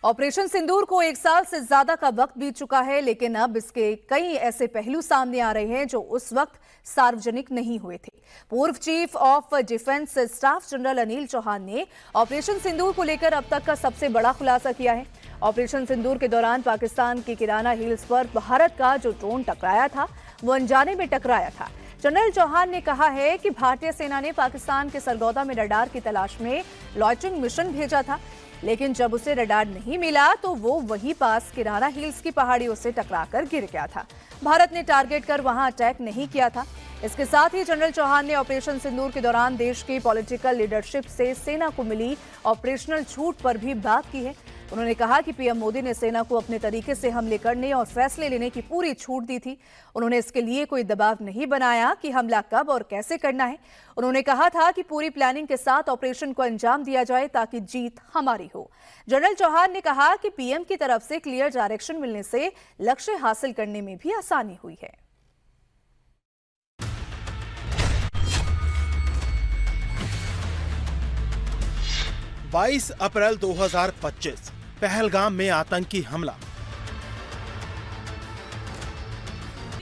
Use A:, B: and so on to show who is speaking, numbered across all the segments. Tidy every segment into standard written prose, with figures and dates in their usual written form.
A: Operation सिंदूर को 1 साल से ज्यादा का वक्त बीत चुका है, लेकिन अब इसके कई ऐसे पहलू सामने आ रहे हैं जो उस वक्त सार्वजनिक नहीं हुए थे। पूर्व chief of defence staff general Anil Chauhan ने ऑपरेशन सिंदूर को लेकर अब तक का सबसे बड़ा खुलासा किया है। ऑपरेशन सिंदूर के दौरान पाकिस्तान के किराना हिल्स पर भारत का जो ड्रोन टकराया था वो अनजाने में टकराया था। जनरल चौहान ने कहा है कि भारतीय सेना ने पाकिस्तान के सरगोदा में रडार की तलाश में लॉयटरिंग मिशन भेजा था, लेकिन जब उसे रडार नहीं मिला तो वो वहीं पास किराना हिल्स की पहाड़ियों से टकराकर गिर गया था। भारत ने टारगेट कर वहां अटैक नहीं किया था। इसके साथ ही जनरल चौहान ने ऑपरेशन सिंदूर के दौरान देश की पॉलिटिकल लीडरशिप से सेना को मिली ऑपरेशनल छूट पर भी बात की है। उन्होंने कहा कि पीएम मोदी ने सेना को अपने तरीके से हमले करने और फैसले लेने की पूरी छूट दी थी। उन्होंने इसके लिए कोई दबाव नहीं बनाया कि हमला कब और कैसे करना है। उन्होंने कहा था कि पूरी प्लानिंग के साथ ऑपरेशन को अंजाम दिया जाए ताकि जीत हमारी हो। जनरल चौहान ने कहा कि पीएम की तरफ से क्लियर डायरेक्शन मिलने से लक्ष्य हासिल करने में भी आसानी हुई है।
B: 22 अप्रैल 2025 पहलगाम में आतंकी हमला।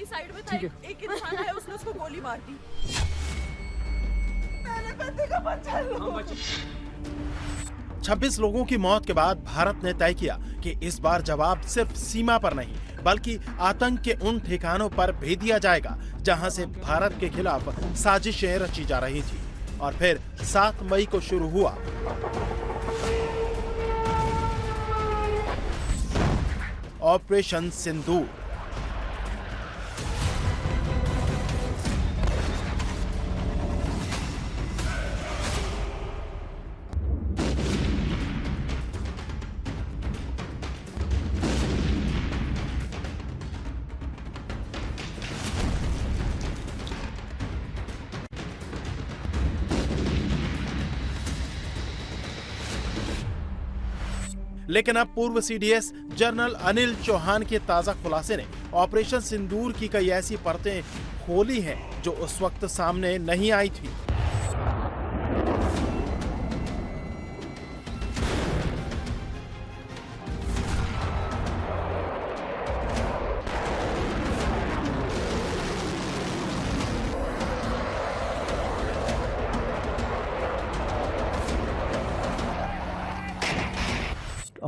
C: साइड में था एक इंसान है, उसने उसको गोली मार दी। मैंने बंदे का बचा लो।
B: 26 लोगों की मौत के बाद भारत ने तय किया कि इस बार जवाब सिर्फ सीमा पर नहीं बल्कि आतंक के उन ठिकानों पर भी दिया जाएगा जहां से भारत के खिलाफ साजिशें रची जा रही थी। और फिर 7 मई को शुरू हुआ ऑपरेशन सिंदूर। लेकिन अब पूर्व सीडीएस जनरल अनिल चौहान के ताजा खुलासे ने ऑपरेशन सिंदूर की कई ऐसी परतें खोली हैं जो उस वक्त सामने नहीं आई थी।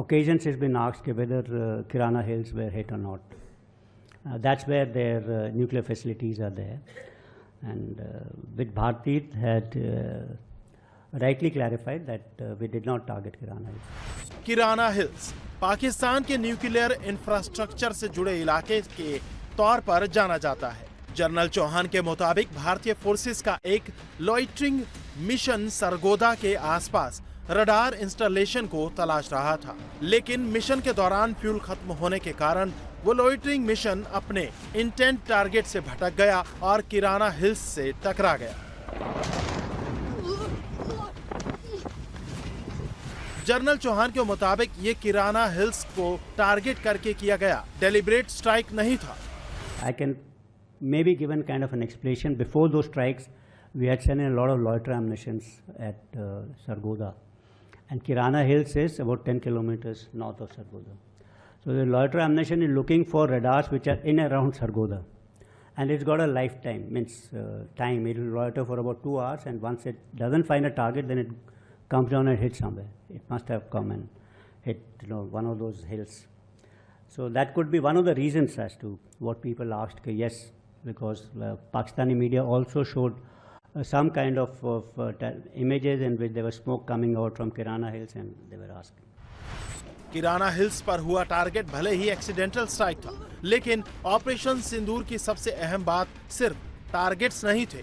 D: Occasions has been asked whether Kirana Hills were hit or not. That's where their nuclear facilities are there. And with Bharti had rightly clarified that we did not target Kirana Hills.
B: Kirana hills Pakistan के nuclear infrastructure से जुड़े इलाके के तौर पर जाना जाता है। जनरल चौहान के मुताबिक भारतीय फोर्सेस का एक लॉइटरिंग मिशन सरगोदा के आसपास रडार इंस्टॉलेशन को तलाश रहा था, लेकिन मिशन के दौरान फ्यूल खत्म होने के कारण वो लॉइटरिंग मिशन अपने इंटेंट टारगेट से भटक गया और किराना हिल्स से टकरा गया। जनरल चौहान के मुताबिक ये किराना हिल्स को टारगेट करके किया गया डेलिब्रेट स्ट्राइक नहीं था।
D: I can maybe give a kind of an explanation. Before those strikes, we had sent in a lot of loiter ammunitions at Sargodha. And Kirana Hills is about 10 kilometers north of Sargodha. So the loiter ammunition is looking for radars which are in around Sargodha. And it's got a lifetime, means time. It will loiter for about 2 hours, and once it doesn't find a target, then it comes down and hits somewhere. It must have come and hit, one of those hills. So that could be one of the reasons as to what people asked. Yes, because Pakistani media also showed some kind of images in which there was smoke coming out from Kirana Hills, and they were asking.
B: Kirana hills पर हुआ target भले ही accidental strike था, लेकिन operation सिंदूर की सबसे अहम बात सिर्फ टारगेट्स नहीं थे।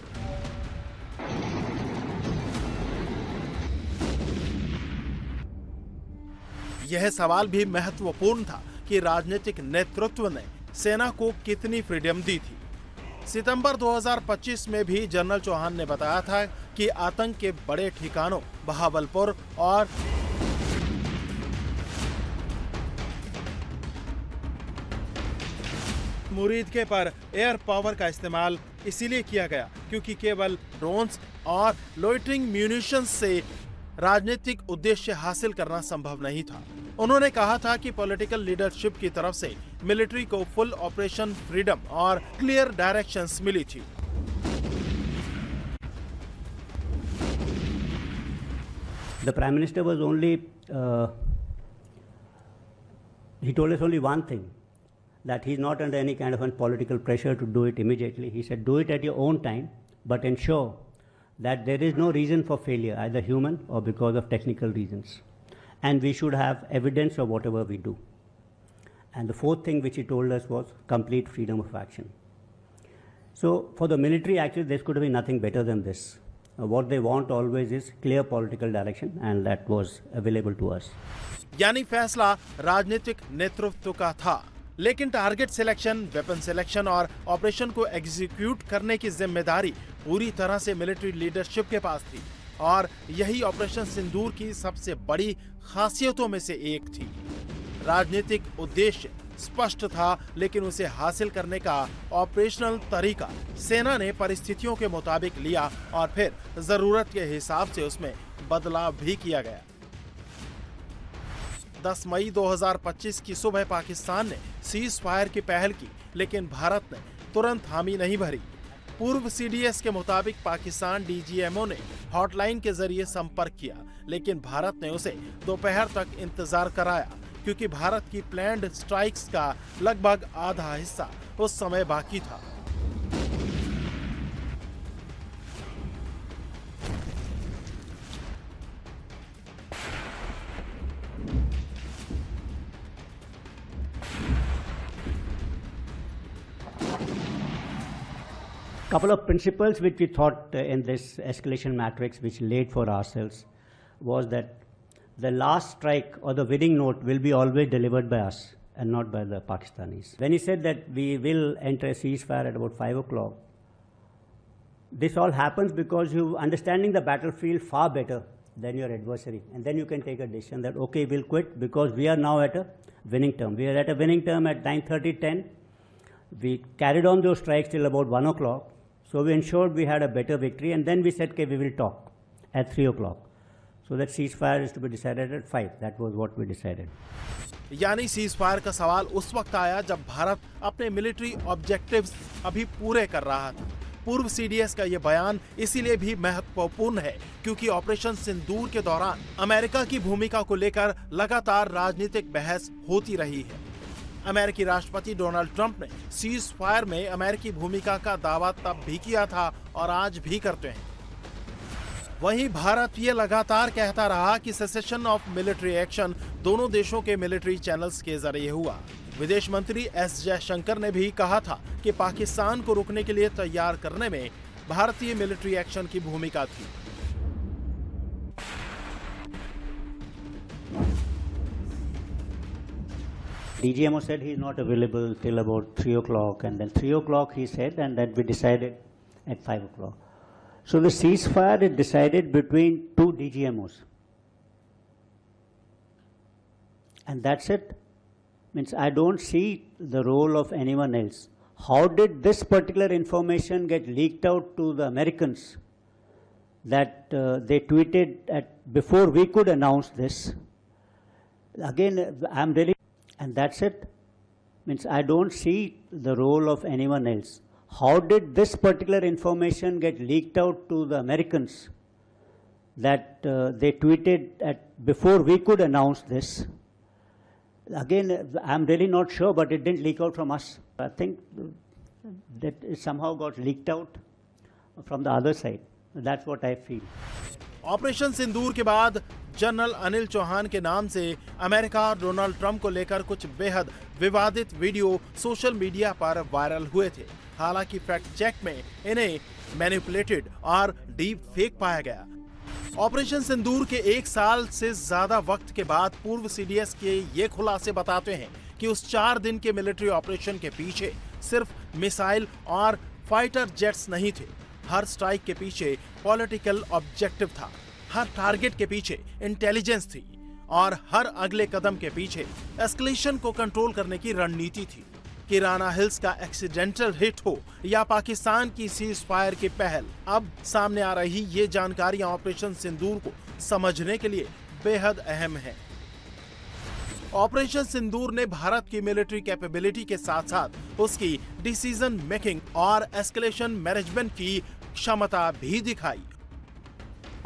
B: यह सवाल भी महत्वपूर्ण था कि राजनीतिक नेतृत्व ने सेना को कितनी फ्रीडम दी थी। सितंबर 2025 में भी जनरल चौहान ने बताया था कि आतंक के बड़े ठिकानों बहावलपुर और मुरीदके पर एयर पावर का इस्तेमाल इसीलिए किया गया क्योंकि केवल ड्रोन्स और लोइटरिंग म्यूनिशंस से राजनीतिक उद्देश्य हासिल करना संभव नहीं था। उन्होंने कहा था कि पॉलिटिकल लीडरशिप की तरफ से मिलिट्री को फुल ऑपरेशन फ्रीडम और क्लियर डायरेक्शंस मिली थी।
D: The Prime Minister was only, he told us only one thing, that he's not under any kind of a political pressure to do it immediately. He said, do it at your own time, but ensure that there is no reason for failure, either human or because of technical reasons. And we should have evidence of whatever we do. And the fourth thing which he told us was complete freedom of action. So for the military, actually, there could have been nothing better than this. What they want always is clear political direction, and that was available to us.
B: यानी फैसला राजनीतिक नेतृत्व का था, लेकिन target selection, weapon selection और operation को execute करने की जिम्मेदारी पूरी तरह से मिलिट्री लीडरशिप के पास थी। और यही ऑपरेशन सिंदूर की सबसे बड़ी खासियतों में से एक थी। राजनीतिक उद्देश्य स्पष्ट था, लेकिन उसे हासिल करने का ऑपरेशनल तरीका सेना ने परिस्थितियों के मुताबिक लिया और फिर जरूरत के हिसाब से उसमें बदलाव भी किया गया। 10 मई 2025 की सुबह पाकिस्तान ने सीज फायर की पहल की, लेकिन भारत ने तुरंत हामी नहीं भरी। पूर्व सीडीएस के मुताबिक पाकिस्तान डीजीएमओ ने हॉटलाइन के जरिए संपर्क किया, लेकिन भारत ने उसे दोपहर तक इंतजार कराया, क्योंकि भारत की प्लान्ड स्ट्राइक्स का लगभग आधा हिस्सा उस समय बाकी था।
D: Couple of principles which we thought in this escalation matrix, which laid for ourselves, was that the last strike or the winning note will be always delivered by us and not by the Pakistanis. When he said that we will enter a ceasefire at about 5 o'clock, this all happens because you're understanding the battlefield far better than your adversary, and then you can take a decision that, okay, we'll quit because we are now at a winning term. We are at a winning term at 9:30, 10. We carried on those strikes till about 1 o'clock. So we ensured we had a better victory, and then we said, okay, we will talk at 3 o'clock. So that ceasefire is to be decided at 5. That was what we decided.
B: यानी cease fire का सवाल उस वक्त आया जब भारत अपने military objectives अभी पूरे कर रहा था। पूर्व सीडीएस का ये बयान इसीलिए भी महत्वपूर्ण है क्योंकि ऑपरेशन सिंदूर के दौरान अमेरिका की भूमिका को लेकर लगातार राजनीतिक बहस होती रही है। अमेरिकी राष्ट्रपति डोनाल्ड ट्रंप ने सीज फायर में अमेरिकी भूमिका का दावा तब भी किया था और आज भी करते हैं। वहीं भारत ये लगातार कहता रहा कि सेसेशन ऑफ मिलिट्री एक्शन दोनों देशों के मिलिट्री चैनल्स के जरिए हुआ। विदेश मंत्री एस जयशंकर ने भी कहा था कि पाकिस्तान को रोकने के लिए तैयार करने में भारतीय मिलिट्री एक्शन की भूमिका थी।
D: DGMO said he's not available till about 3 o'clock, and then 3 o'clock he said, and then we decided at 5 o'clock. So the ceasefire is decided between two DGMOs. And that's it. Means I don't see the role of anyone else. How did this particular information get leaked out to the Americans that they tweeted before we could announce this? Again, I'm really, and that's it. Means I don't see the role of anyone else. How did this particular information get leaked out to the Americans that they tweeted before we could announce this? Again, I'm really not sure, but it didn't leak out from us. I think that it somehow got leaked out from the other side. That's what I feel.
B: Operation Sindoor के बाद general Anil Chauhan के नाम से America और Donald Trump को लेकर कुछ बेहद विवादित वीडियो सोशल मीडिया पर वायरल हुए थे। हालांकि फैक्ट चेक में इन्हें मैनिपुलेटेड और डीप फेक पाया गया। ऑपरेशन सिंदूर के 1 साल से ज्यादा वक्त के बाद पूर्व सीडीएस के ये खुलासे बताते हैं कि उस 4 दिन के मिलिट्री ऑपरेशन के पीछे सिर्फ मिसाइल और फाइटर जेट्स नहीं थे। हर स्ट्राइक के पीछे पॉलिटिकल ऑब्जेक्टिव था, हर टारगेट के पीछे इंटेलिजेंस थी और हर अगले कदम के पीछे एस्केलेशन को कंट्रोल करने की रणनीति थी। किराना हिल्स का एक्सीडेंटल हिट हो या पाकिस्तान की सीज फायर की पहल, अब सामने आ रही ये जानकारियां ऑपरेशन सिंदूर को समझने के लिए बेहद अहम है। ऑपरेशन सिंदूर ने भारत की मिलिट्री कैपेबिलिटी के साथ साथ उसकी डिसीजन मेकिंग और एस्केलेशन मैनेजमेंट की क्षमता भी दिखाई।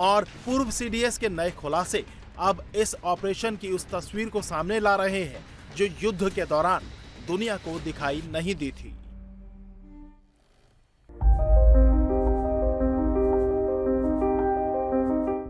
B: और पूर्व सीडीएस के नए खुलासे अब इस ऑपरेशन की उस तस्वीर को सामने ला रहे हैं जो युद्ध के दौरान दुनिया को दिखाई नहीं दी थी।